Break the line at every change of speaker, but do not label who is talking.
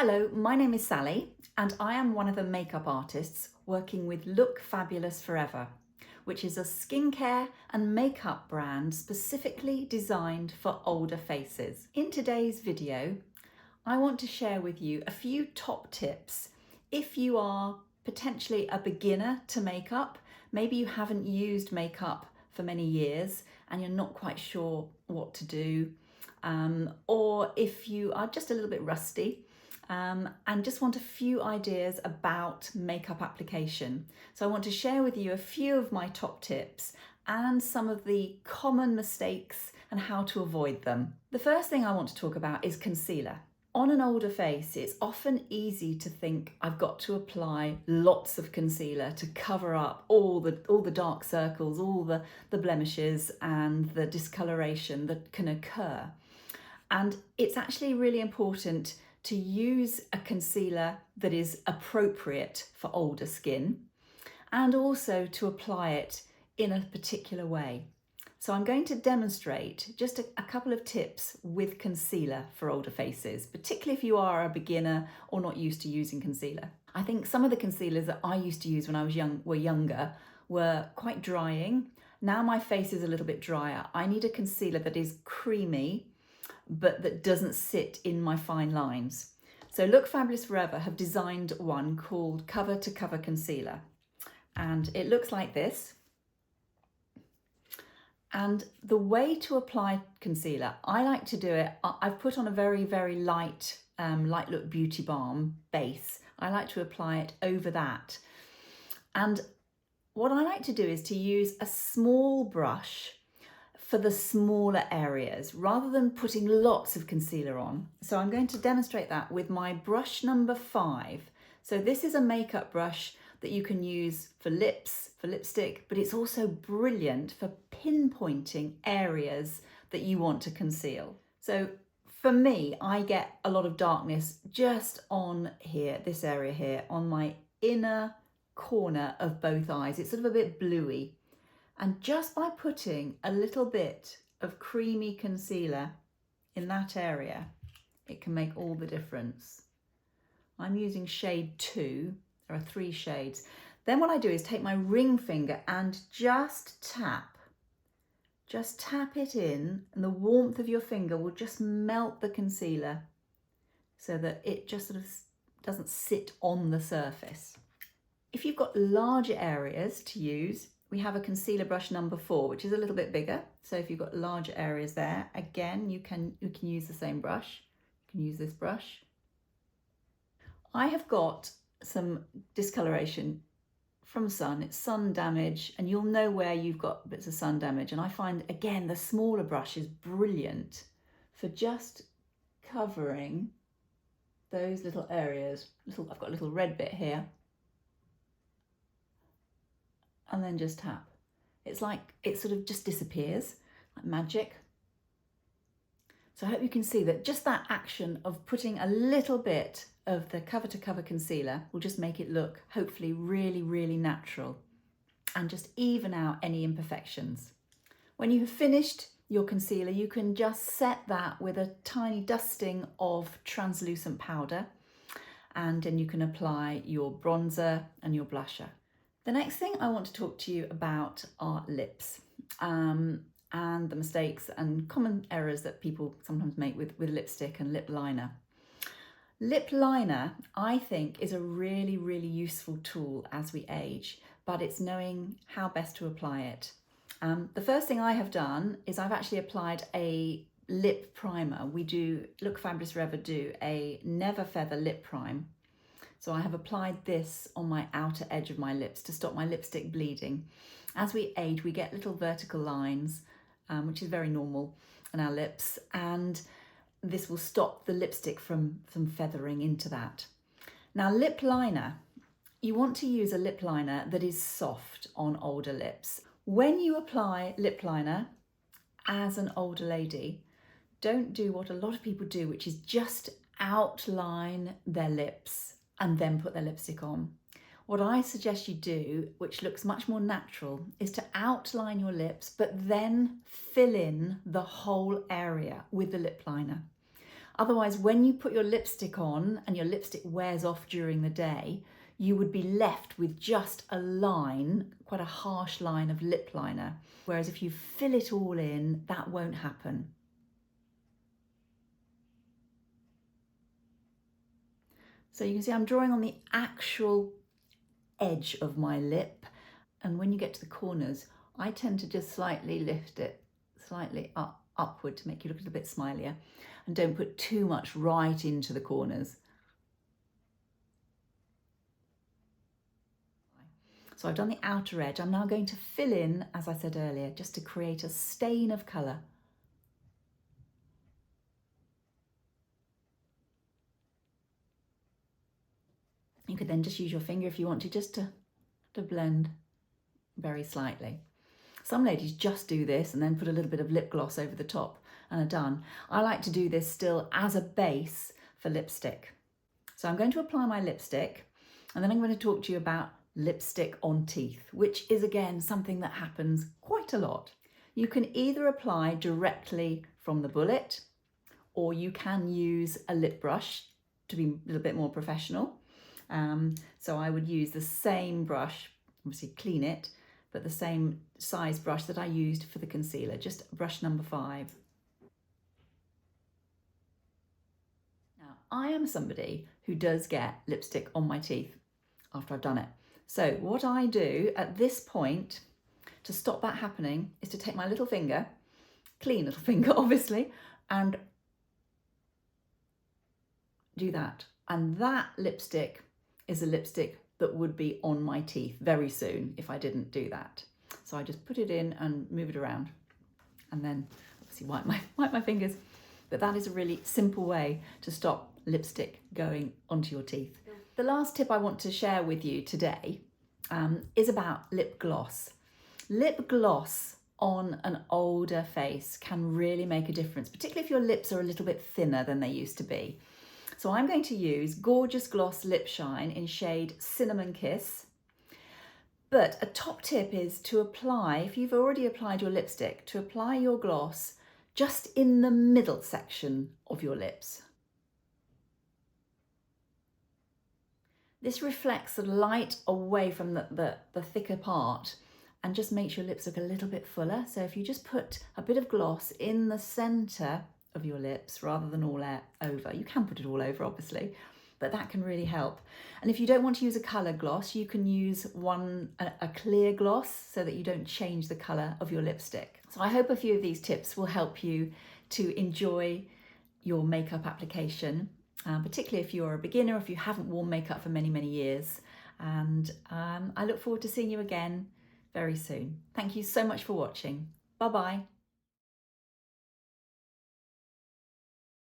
Hello, my name is Sally and I am one of the makeup artists working with Look Fabulous Forever, which is a skincare and makeup brand specifically designed for older faces. In today's video, I want to share with you a few top tips if you are potentially a beginner to makeup. Maybe you haven't used makeup for many years and you're not quite sure what to do, or if you are just a little bit rusty and just want a few ideas about makeup application. So I want to share with you a few of my top tips and some of the common mistakes and how to avoid them. The first thing I want to talk about is concealer. On an older face, it's often easy to think I've got to apply lots of concealer to cover up all the dark circles, all the blemishes and the discoloration that can occur. And it's actually really important to use a concealer that is appropriate for older skin and also to apply it in a particular way. So I'm going to demonstrate just a couple of tips with concealer for older faces, particularly if you are a beginner or not used to using concealer. I think some of the concealers that I used to use when I was younger were quite drying. Now my face is a little bit drier. I need a concealer that is creamy but that doesn't sit in my fine lines. So Look Fabulous Forever have designed one called Cover to Cover Concealer, and it looks like this. And the way to apply concealer, I like to do it, I've put on a very, very light Look Beauty Balm base. I like to apply it over that. And what I like to do is to use a small brush for the smaller areas rather than putting lots of concealer on. So I'm going to demonstrate that with my brush number 5. So this is a makeup brush that you can use for lips, for lipstick, but it's also brilliant for pinpointing areas that you want to conceal. So for me, I get a lot of darkness just on here, this area here, on my inner corner of both eyes. It's sort of a bit bluey. And just by putting a little bit of creamy concealer in that area, it can make all the difference. I'm using shade 2, there are 3 shades. Then what I do is take my ring finger and just tap it in, and the warmth of your finger will just melt the concealer so that it just sort of doesn't sit on the surface. If you've got larger areas to use, we have a concealer brush number 4, which is a little bit bigger. So if you've got larger areas there, again, you can use the same brush. You can use this brush. I have got some discoloration from sun. It's sun damage, and you'll know where you've got bits of sun damage. And I find, again, the smaller brush is brilliant for just covering those little areas. I've got a little red bit here. And then just tap. It's like it sort of just disappears, like magic. So I hope you can see that just that action of putting a little bit of the Cover to Cover concealer will just make it look, hopefully, really, really natural and just even out any imperfections. When you have finished your concealer, you can just set that with a tiny dusting of translucent powder, and then you can apply your bronzer and your blusher. The next thing I want to talk to you about are lips and the mistakes and common errors that people sometimes make with lipstick and lip liner. Lip liner, I think, is a really, really useful tool as we age, but it's knowing how best to apply it. The first thing I have done is I've actually applied a lip primer. Look Fabulous Forever do a Never Feather lip prime. So I have applied this on my outer edge of my lips to stop my lipstick bleeding. As we age, we get little vertical lines, which is very normal in our lips, and this will stop the lipstick from feathering into that. Now, lip liner, you want to use a lip liner that is soft on older lips. When you apply lip liner as an older lady, don't do what a lot of people do, which is just outline their lips and then put their lipstick on. What I suggest you do, which looks much more natural, is to outline your lips, but then fill in the whole area with the lip liner. Otherwise, when you put your lipstick on and your lipstick wears off during the day, you would be left with just a line, quite a harsh line of lip liner. Whereas if you fill it all in, that won't happen. So you can see I'm drawing on the actual edge of my lip. And when you get to the corners, I tend to just slightly lift it, slightly upward to make you look a little bit smilier. And don't put too much right into the corners. So I've done the outer edge. I'm now going to fill in, as I said earlier, just to create a stain of colour. You could then just use your finger if you want to, just to blend very slightly. Some ladies just do this and then put a little bit of lip gloss over the top and are done. I like to do this still as a base for lipstick. So I'm going to apply my lipstick and then I'm going to talk to you about lipstick on teeth, which is again something that happens quite a lot. You can either apply directly from the bullet or you can use a lip brush to be a little bit more professional. So I would use the same brush, obviously clean it, but the same size brush that I used for the concealer, just brush number 5. Now, I am somebody who does get lipstick on my teeth after I've done it. So what I do at this point to stop that happening is to take my little finger, clean little finger obviously, and do that. And that lipstick is a lipstick that would be on my teeth very soon if I didn't do that. So I just put it in and move it around and then obviously wipe my fingers. But that is a really simple way to stop lipstick going onto your teeth. The last tip I want to share with you today is about lip gloss. Lip gloss on an older face can really make a difference, particularly if your lips are a little bit thinner than they used to be. So I'm going to use Gorgeous Gloss Lip Shine in shade Cinnamon Kiss. But a top tip is to apply, if you've already applied your lipstick, to apply your gloss just in the middle section of your lips. This reflects the light away from the thicker part and just makes your lips look a little bit fuller. So if you just put a bit of gloss in the centre of your lips rather than all over. You can put it all over obviously, but that can really help. And if you don't want to use a colour gloss, you can use a clear gloss so that you don't change the colour of your lipstick. So I hope a few of these tips will help you to enjoy your makeup application, particularly if you're a beginner, if you haven't worn makeup for many, many years. And I look forward to seeing you again very soon. Thank you so much for watching. Bye-bye.